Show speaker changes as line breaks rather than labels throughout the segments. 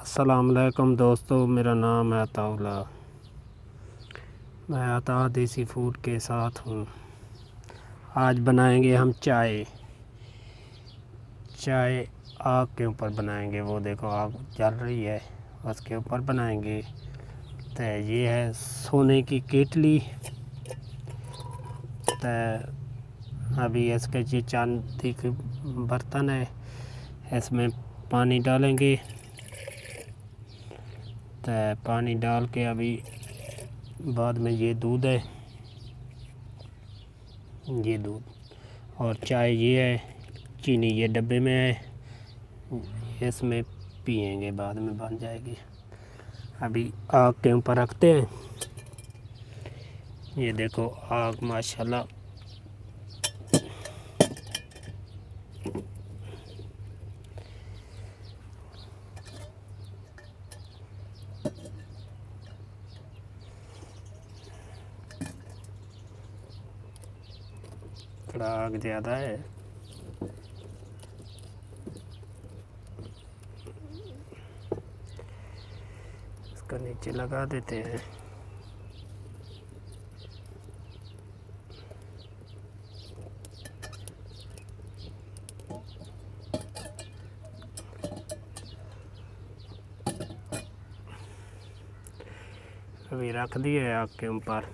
अस्सलाम वालेकुम दोस्तों, मेरा नाम है अताउल्ला। मैं अता देसी फूड के साथ हूँ। आज बनाएंगे हम चाय। चाय आग के ऊपर बनाएंगे। वो देखो आग जल रही है, उसके ऊपर बनाएंगे। तो ये है सोने की केतली। तो अभी इसके ये चांदी के बर्तन है, इसमें पानी डालेंगे। तो पानी डाल के अभी बाद में ये दूध है, ये दूध और चाय ये है, चीनी ये डब्बे में है, इसमें पिएंगे, बाद में बन जाएगी। अभी आग के ऊपर रखते हैं। ये देखो आग माशाल्लाह थोड़ा आग ज़्यादा है। इसका नीचे लगा देते हैं। अभी रख दिए आग के ऊपर।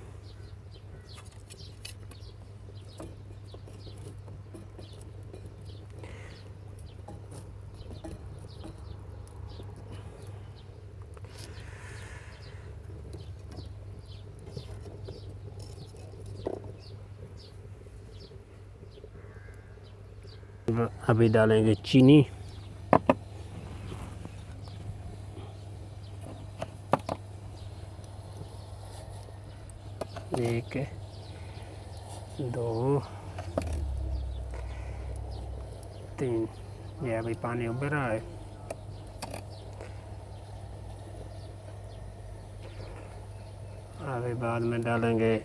अभी डालेंगे चीनी। एक, दो, तीन। ये अभी पानी उबल रहा है। अभी बाद में डालेंगे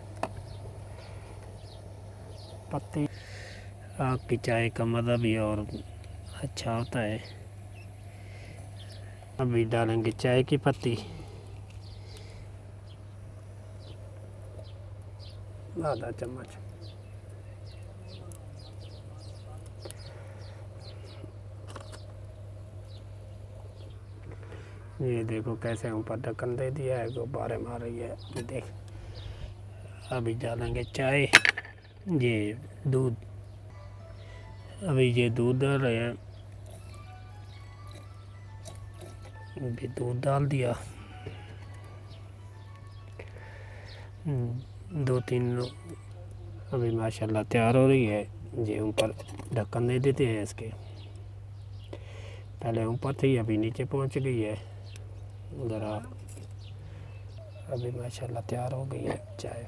पत्ती। आग की चाय का मज़ा भी और अच्छा होता है। अभी डालेंगे चाय की पत्ती, आधा चम्मच। ये देखो कैसे ऊपर ढक्कन दे दिया है, गुब्बारे मार रही है। ये देख। अभी डालेंगे चाय, ये दूध। अभी ये दूध डाल रहे हैं। अभी दूध डाल दिया। 2-3 अभी माशाल्लाह तैयार हो रही है। ये ऊपर ढक्कन दे देते हैं इसके। पहले ऊपर थी, अभी नीचे पहुंच गई है ज़रा। अभी माशाल्लाह तैयार हो गई है चाय।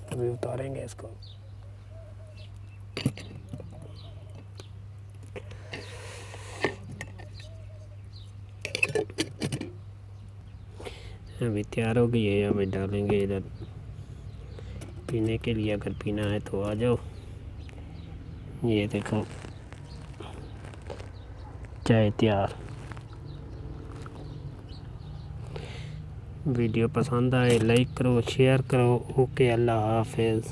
अभी उतारेंगे इसको। अभी तैयार हो गई है। अभी डालेंगे इधर पीने के लिए। अगर पीना है तो आ जाओ। ये देखो चाय तैयार। वीडियो पसंद आए लाइक करो, शेयर करो। ओके, अल्लाह हाफिज़।